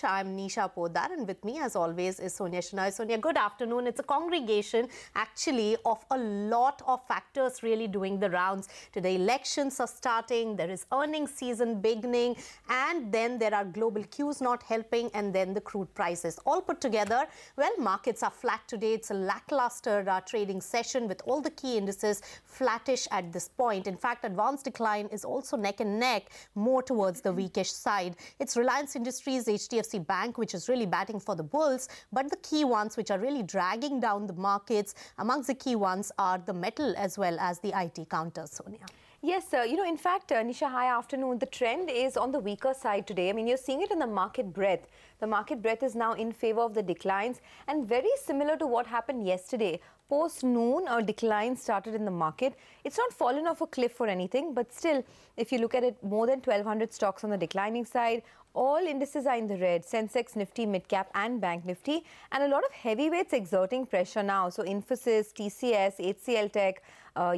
Lunch. I'm Nisha Podar, and with me, as always, is Sonia Shenoy. Sonia, good afternoon. It's a congregation, actually, of a lot of factors really doing the rounds. Today, elections are starting, there is earnings season beginning, and then there are global cues not helping, and then the crude prices. All put together, well, markets are flat today. It's a lackluster trading session with all the key indices flattish at this point. In fact, advanced decline is also neck and neck, more towards the weakish side. It's Reliance Industries, HDFC Bank, which is really batting for the bulls. But the key ones which are really dragging down the markets, amongst the key ones are the metal as well as the IT counters, Sonia. Yes, in fact, Nisha, hi afternoon. The trend is on the weaker side today. I mean, you're seeing it in the market breadth. The market breadth is now in favor of the declines, and very similar to what happened yesterday. Post-noon, a decline started in the market. It's not fallen off a cliff or anything, but still, if you look at it, more than 1,200 stocks on the declining side. All indices are in the red, Sensex, Nifty, Midcap and Bank Nifty, and a lot of heavyweights exerting pressure now. So Infosys, TCS, HCL Tech,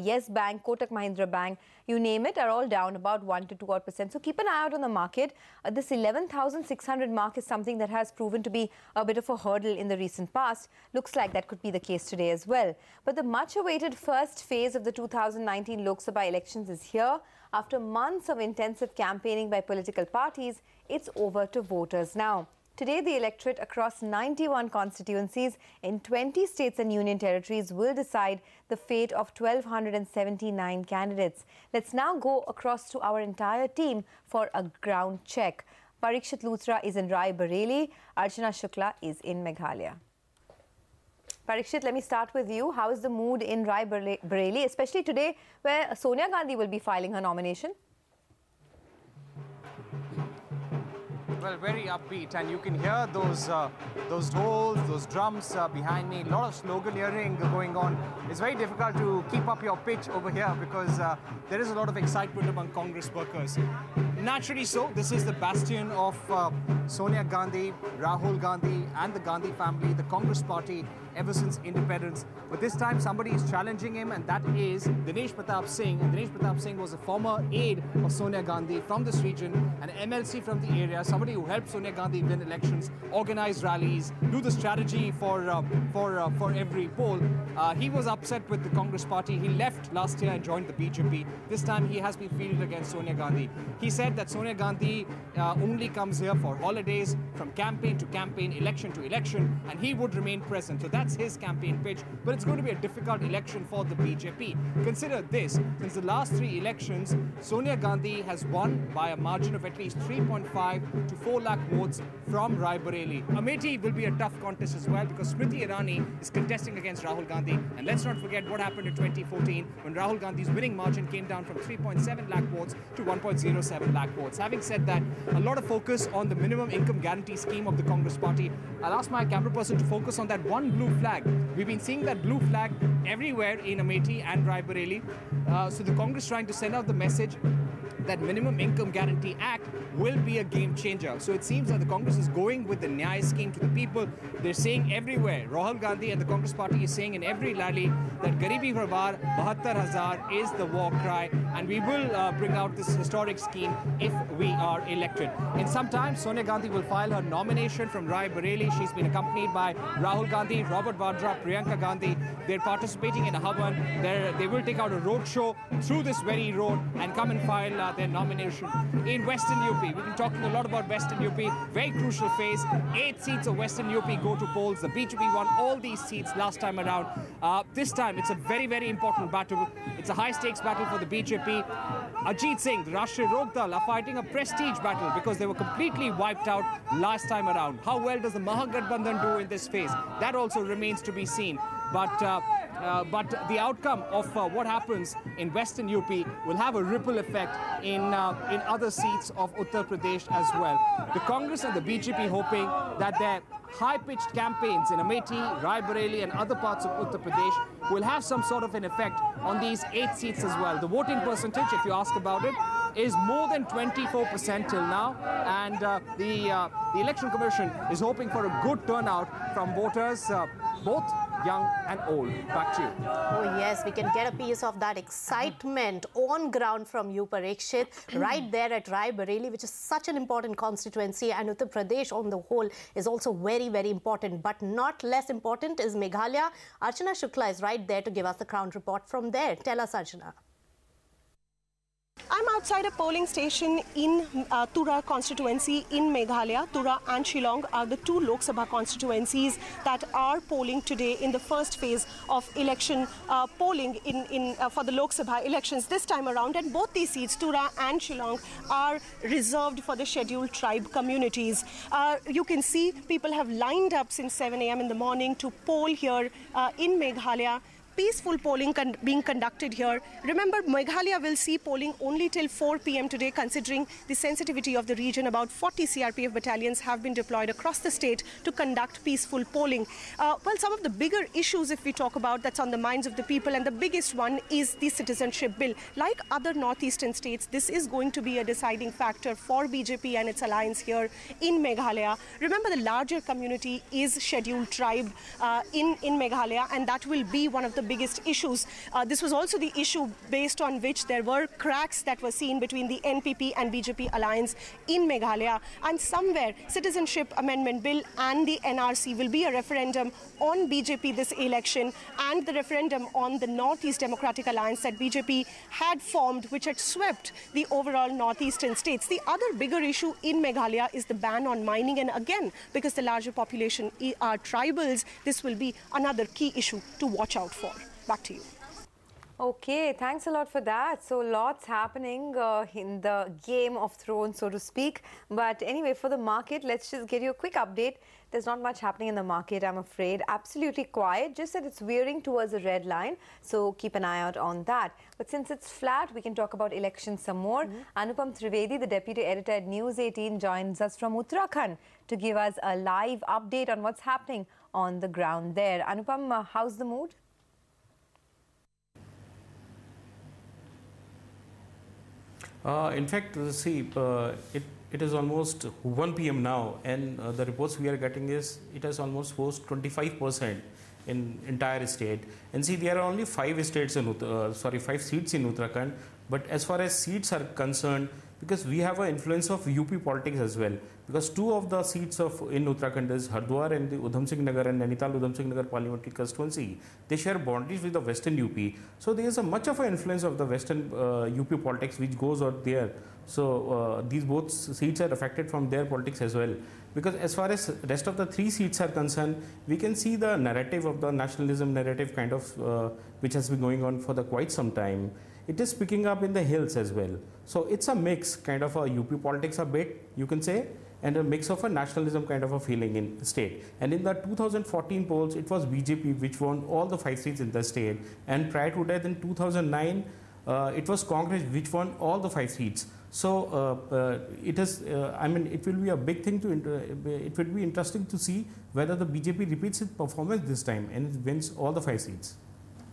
Yes Bank, Kotak Mahindra Bank, you name it, are all down about 1 to 2%. So keep an eye out on the market. This 11,600 mark is something that has proven to be a bit of a hurdle in the recent past. Looks like that could be the case today as well. But the much-awaited first phase of the 2019 Lok Sabha elections is here. After months of intensive campaigning by political parties, it's over to voters now. Today, the electorate across 91 constituencies in 20 states and union territories will decide the fate of 1,279 candidates. Let's now go across to our entire team for a ground check. Parikshit Luthra is in Rai Bareli. Archana Shukla is in Meghalaya. Parikshit, let me start with you. How is the mood in Rai Bareli, especially today where Sonia Gandhi will be filing her nomination? Well, very upbeat, and you can hear those holes, those drums behind me. A lot of sloganeering going on. It's very difficult to keep up your pitch over here because there is a lot of excitement among Congress workers. Naturally so, this is the bastion of Sonia Gandhi, Rahul Gandhi and the Gandhi family, the Congress party, ever since independence. But this time somebody is challenging him, and that is Dinesh Pratap Singh. And Dinesh Pratap Singh was a former aide of Sonia Gandhi from this region, an MLC from the area, somebody who helped Sonia Gandhi win elections, organize rallies, do the strategy for every poll. He was upset with the Congress party. He left last year and joined the BJP. This time he has been fielded against Sonia Gandhi. He said that Sonia Gandhi only comes here for holidays, from campaign to campaign, election to election, and he would remain present. So that's his campaign pitch, but it's going to be a difficult election for the BJP. Consider this, since the last 3 elections, Sonia Gandhi has won by a margin of at least 3.5 to 4 lakh votes from Rai Bareli. Amethi will be a tough contest as well because Smriti Irani is contesting against Rahul Gandhi. And let's not forget what happened in 2014 when Rahul Gandhi's winning margin came down from 3.7 lakh votes to 1.07 lakh votes. Having said that, a lot of focus on the minimum income guarantee scheme of the Congress party. I'll ask my camera person to focus on that one blue flag. We've been seeing that blue flag everywhere in Amethi and Rai Bareli. So the Congress trying to send out the message that Minimum Income Guarantee Act will be a game changer. So it seems that the Congress is going with the Nyaya scheme to the people. They're saying everywhere, Rahul Gandhi and the Congress party is saying in every rally that Garibi Parvar 72,000 is the war cry, and we will bring out this historic scheme if we are elected. In some time, Sonia Gandhi will file her nomination from Rai Bareli. She's been accompanied by Rahul Gandhi, Robert Vadra, Priyanka Gandhi. They're participating in a Havan. They will take out a road show through this very road and come and file their nomination. In Western UP, we've been talking a lot about Western UP, very crucial phase. 8 seats of Western UP go to polls. The BJP won all these seats last time around. This time, it's a very, very important battle. It's a high-stakes battle for the BJP. Ajit Singh, the Rashtriya Lok Dal, are fighting a prestige battle because they were completely wiped out last time around. How well does the Mahagathbandhan do in this phase? That also remains to be seen. But the outcome of what happens in Western UP will have a ripple effect in other seats of Uttar Pradesh as well. The Congress and the BJP hoping that their high-pitched campaigns in Amethi, Rai Bareli and other parts of Uttar Pradesh will have some sort of an effect on these 8 seats as well. The voting percentage, if you ask about it, is more than 24% till now, and the Election Commission is hoping for a good turnout from voters, both young and old. Back to you. Oh yes, we can get a piece of that excitement on ground from you, Parikshit, right there at Rai Bareilly, which is such an important constituency, and Uttar Pradesh on the whole is also very, very important. But not less important is Meghalaya. Archana Shukla is right there to give us the ground report from there. Tell us, Archana. I'm outside a polling station in Tura constituency in Meghalaya. Tura and Shillong are the two Lok Sabha constituencies that are polling today in the first phase of election polling for the Lok Sabha elections this time around. And both these seats, Tura and Shillong, are reserved for the scheduled tribe communities. You can see people have lined up since 7 a.m. in the morning to poll here in Meghalaya. Peaceful polling being conducted here. Remember, Meghalaya will see polling only till 4 p.m. today, considering the sensitivity of the region. About 40 CRPF battalions have been deployed across the state to conduct peaceful polling. Well, some of the bigger issues, if we talk about, that's on the minds of the people, and the biggest one is the citizenship bill. Like other northeastern states, this is going to be a deciding factor for BJP and its alliance here in Meghalaya. Remember, the larger community is scheduled tribe in Meghalaya, and that will be one of the biggest issues. This was also the issue based on which there were cracks that were seen between the NPP and BJP alliance in Meghalaya. And somewhere, Citizenship Amendment Bill and the NRC will be a referendum on BJP this election, and the referendum on the Northeast Democratic Alliance that BJP had formed, which had swept the overall northeastern states. The other bigger issue in Meghalaya is the ban on mining, and again, because the larger population are tribals, this will be another key issue to watch out for. Back to you. Okay, thanks a lot for that. So lots happening in the Game of Thrones, so to speak. But anyway, for the market, let's just give you a quick update. There's not much happening in the market, I'm afraid. Absolutely quiet, just that it's veering towards a red line. So keep an eye out on that. But since it's flat, we can talk about elections some more. Anupam Trivedi, the deputy editor at News 18, joins us from Uttarakhand to give us a live update on what's happening on the ground there. Anupam, how's the mood? In fact, see, it is almost 1 p.m. now, and the reports we are getting is it has almost posed 25% in entire state. And see, there are only 5 states in 5 seats in Uttarakhand. But as far as seats are concerned, because we have an influence of UP politics as well, because 2 of the seats in Uttarakhand is Hardwar and the Udham Singh Nagar and Nainital Udham Singh Nagar parliamentary constituency. They share boundaries with the western UP. So there is a much of an influence of the western UP politics which goes out there. So these both seats are affected from their politics as well. Because as far as rest of the 3 seats are concerned, we can see the narrative of the nationalism narrative kind of which has been going on for quite some time. It is picking up in the hills as well. So it's a mix, kind of a UP politics a bit, you can say, and a mix of a nationalism kind of a feeling in the state. And in the 2014 polls, it was BJP which won all the 5 seats in the state. And prior to that, in 2009, it was Congress which won all the 5 seats. So it is, I mean, it will be a big thing it will be interesting to see whether the BJP repeats its performance this time and wins all the 5 seats.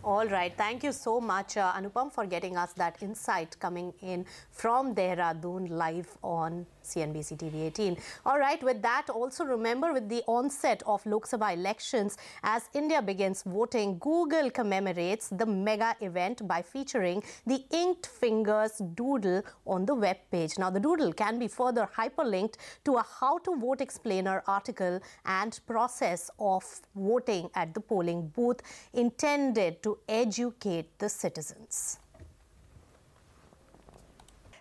All right. Thank you so much, Anupam, for getting us that insight coming in from Dehradun live on CNBC-TV18. All right. With that, also remember, with the onset of Lok Sabha elections, as India begins voting, Google commemorates the mega event by featuring the inked fingers doodle on the web page. Now, the doodle can be further hyperlinked to a how to vote explainer article and process of voting at the polling booth intended to educate the citizens.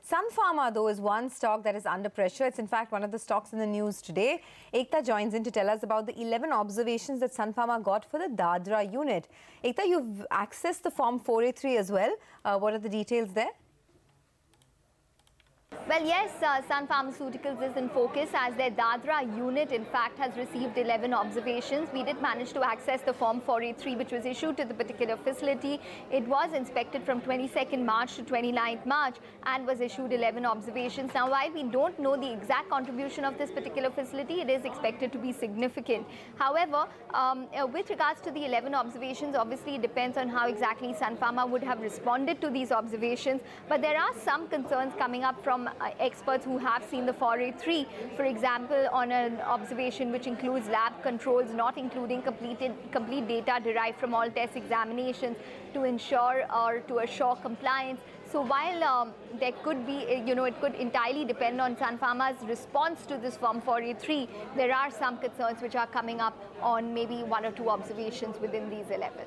Sun Pharma, though, is one stock that is under pressure. It's in fact one of the stocks in the news today. Ekta joins in to tell us about the 11 observations that Sun Pharma got for the Dadra unit. Ekta, you've accessed the Form 483 as well. What are the details there? Well, yes, Sun Pharmaceuticals is in focus as their Dadra unit, in fact, has received 11 observations. We did manage to access the Form 483, which was issued to the particular facility. It was inspected from 22nd March to 29th March and was issued 11 observations. Now, while we don't know the exact contribution of this particular facility, it is expected to be significant. However, with regards to the 11 observations, obviously it depends on how exactly Sun Pharma would have responded to these observations. But there are some concerns coming up from from experts who have seen the 483. For example, on an observation which includes lab controls, not including complete data derived from all test examinations to ensure or to assure compliance. So while there could be, it could entirely depend on Sun Pharma's response to this Form 483, there are some concerns which are coming up on maybe 1 or 2 observations within these 11.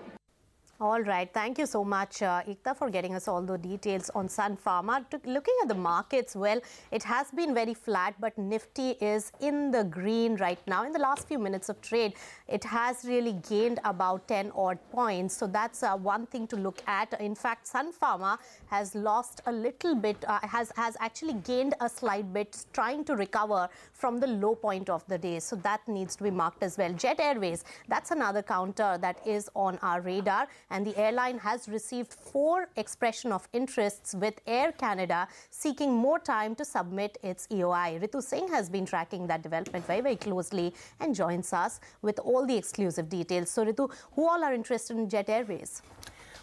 All right. Thank you so much, Ekta, for getting us all the details on Sun Pharma. Looking at the markets, well, it has been very flat, but Nifty is in the green right now. In the last few minutes of trade, it has really gained about 10 odd points. So that's one thing to look at. In fact, Sun Pharma has lost a little bit, has actually gained a slight bit, trying to recover from the low point of the day. So that needs to be marked as well. Jet Airways, that's another counter that is on our radar. And the airline has received 4 expression of interests, with Air Canada seeking more time to submit its EOI. Ritu Singh has been tracking that development very, very closely and joins us with all the exclusive details. So Ritu, who all are interested in Jet Airways?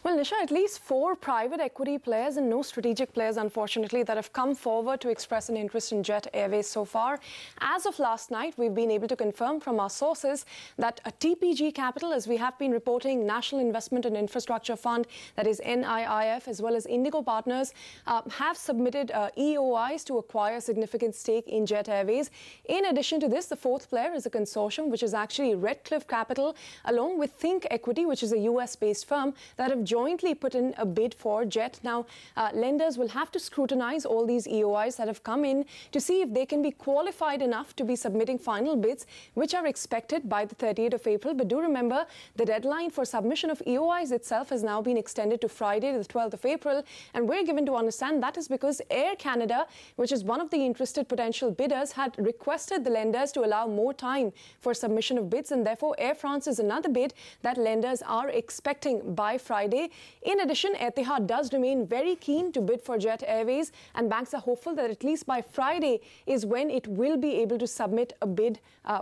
Well, Nisha, at least 4 private equity players and no strategic players, unfortunately, that have come forward to express an interest in Jet Airways so far. As of last night, we've been able to confirm from our sources that a TPG Capital, as we have been reporting, National Investment and Infrastructure Fund, that is NIIF, as well as Indigo Partners, have submitted EOIs to acquire a significant stake in Jet Airways. In addition to this, the 4th player is a consortium, which is actually Redcliffe Capital, along with Think Equity, which is a US-based firm that have jointly put in a bid for Jet. Now, lenders will have to scrutinize all these EOIs that have come in to see if they can be qualified enough to be submitting final bids, which are expected by the 30th of April. But do remember, the deadline for submission of EOIs itself has now been extended to Friday, the 12th of April. And we're given to understand that is because Air Canada, which is one of the interested potential bidders, had requested the lenders to allow more time for submission of bids. And therefore, Air France is another bid that lenders are expecting by Friday. In addition, Etihad does remain very keen to bid for Jet Airways, and banks are hopeful that at least by Friday is when it will be able to submit a bid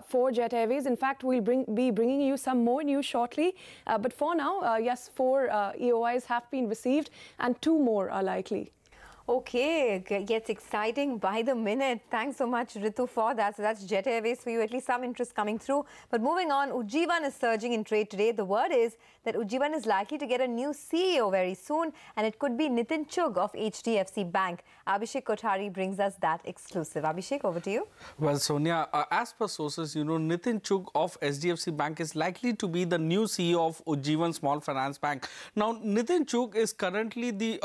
for Jet Airways. In fact, we'll be bringing you some more news shortly. But for now, yes, 4 EOIs have been received and 2 more are likely. Okay, gets exciting by the minute. Thanks so much, Ritu, for that. So that's Jet Airways for you, at least some interest coming through. But moving on, Ujjivan is surging in trade today. The word is that Ujjivan is likely to get a new CEO very soon, and it could be Nitin Chugh of HDFC Bank. Abhishek Kothari brings us that exclusive. Abhishek, over to you. Well, Sonia, as per sources, Nitin Chugh of HDFC Bank is likely to be the new CEO of Ujjivan Small Finance Bank. Now, Nitin Chugh is currently the,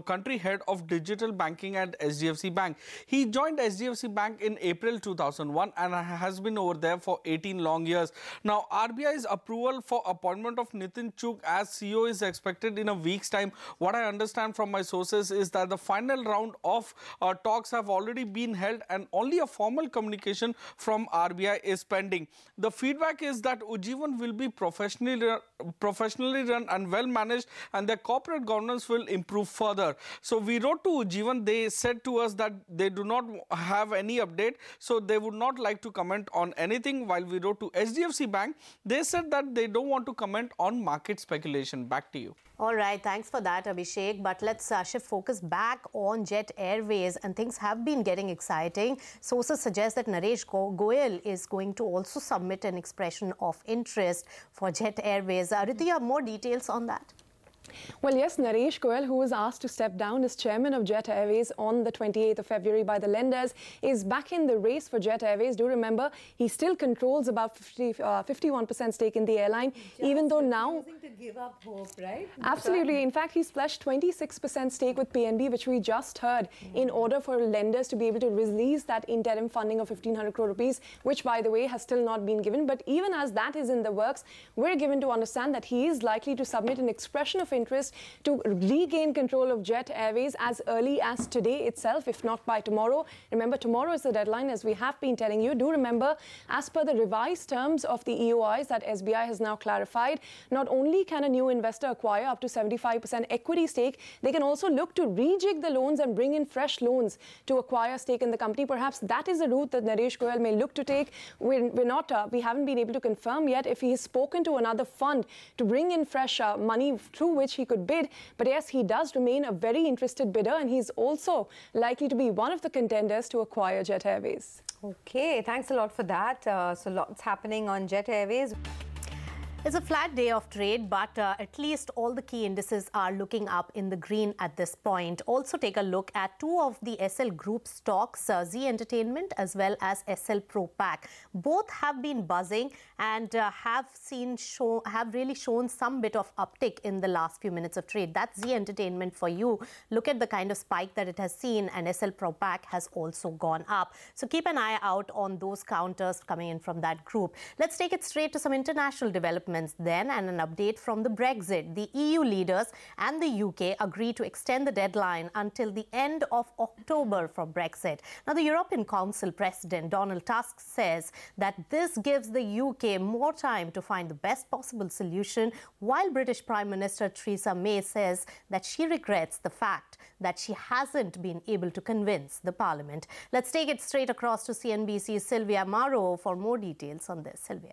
country head of digital banking at HDFC Bank. He joined HDFC Bank in April 2001 and has been over there for 18 long years. Now, RBI's approval for appointment of Nitin Chugh as CEO is expected in a week's time. What I understand from my sources is that the final round of talks have already been held and only a formal communication from RBI is pending. The feedback is that Ujjivan will be professionally run and well managed, and their corporate governance will improve further. So we wrote to Ujjivan. They said to us that they do not have any update, so they would not like to comment on anything. While we wrote to HDFC Bank, they said that they don't want to comment on market speculation. Back to you. All right, thanks for that, Abhishek. But let's shift focus back on Jet Airways, and things have been getting exciting. Sources suggest that Naresh Goyal is going to also submit an expression of interest for Jet Airways. Ritu, you have more details on that? Well, yes, Naresh Goyal, who was asked to step down as chairman of Jet Airways on the 28th of February by the lenders, is back in the race for Jet Airways. Do remember, he still controls about 51% stake in the airline, even though now... to give up hope, right? Absolutely. In fact, he's pledged 26% stake with PNB, which we just heard, in order for lenders to be able to release that interim funding of 1,500 crore rupees, which, by the way, has still not been given. But even as that is in the works, we're given to understand that he is likely to submit an expression of interest to regain control of Jet Airways as early as today itself, if not by tomorrow. Remember, tomorrow is the deadline, as we have been telling you. Do remember, as per the revised terms of the EOIs that SBI has now clarified, not only can a new investor acquire up to 75% equity stake, they can also look to rejig the loans and bring in fresh loans to acquire stake in the company. Perhaps that is the route that Naresh Goyal may look to take. We haven't been able to confirm yet if he has spoken to another fund to bring in fresh money through which which he could bid. But yes, he does remain a very interested bidder, and he's also likely to be one of the contenders to acquire Jet Airways. Okay, thanks a lot for that. So lots happening on Jet Airways. It's a flat day of trade, but at least all the key indices are looking up in the green at this point. Also take a look at two of the SL Group stocks, Zee Entertainment as well as SL Pro Pack. Both have been buzzing and have really shown some bit of uptick in the last few minutes of trade. That's Zee Entertainment for you. Look at the kind of spike that it has seen, and SL Pro Pack has also gone up. So keep an eye out on those counters coming in from that group. Let's take it straight to some international developments then, and an update from the Brexit. The EU leaders and the UK agree to extend the deadline until the end of October for Brexit. Now, the European Council President Donald Tusk says that this gives the UK more time to find the best possible solution, while British Prime Minister Theresa May says that she regrets the fact that she hasn't been able to convince the Parliament. Let's take it straight across to CNBC's Sylvia Morrow for more details on this. Sylvia.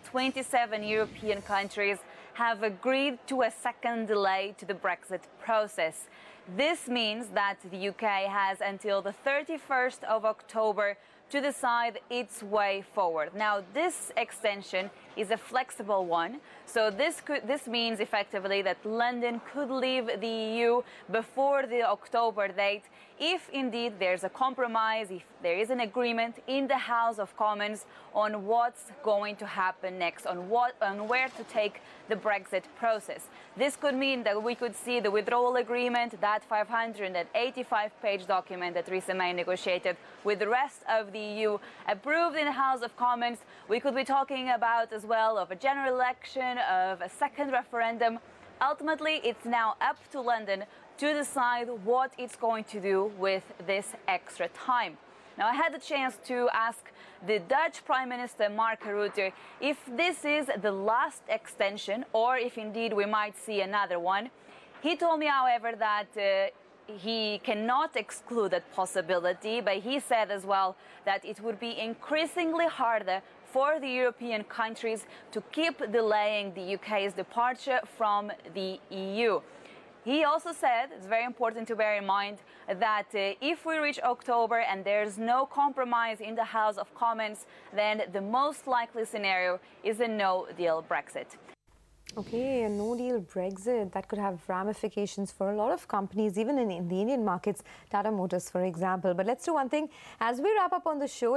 27 European countries have agreed to a second delay to the Brexit process. This means that the UK has until the 31st of October to decide its way forward. Now, this extension is a flexible one, so this means effectively that London could leave the EU before the October date if indeed there's a compromise, if there is an agreement in the House of Commons on what's going to happen next, on where to take the Brexit process. This could mean that we could see the withdrawal agreement, that 585-page document that Theresa May negotiated with the rest of the EU, approved in the House of Commons. We could be talking about as well of a general election, of a second referendum. Ultimately, it's now up to London to decide what it's going to do with this extra time. Now, I had the chance to ask the Dutch Prime Minister Mark Rutte if this is the last extension or if indeed we might see another one. He told me, however, that he cannot exclude that possibility, but he said as well that it would be increasingly harder for the European countries to keep delaying the UK's departure from the EU. He also said, it's very important to bear in mind, that if we reach October and there's no compromise in the House of Commons, then the most likely scenario is a no-deal Brexit. Okay, a no-deal Brexit, that could have ramifications for a lot of companies, even in the Indian markets, Tata Motors, for example. But let's do one thing. As we wrap up on the show,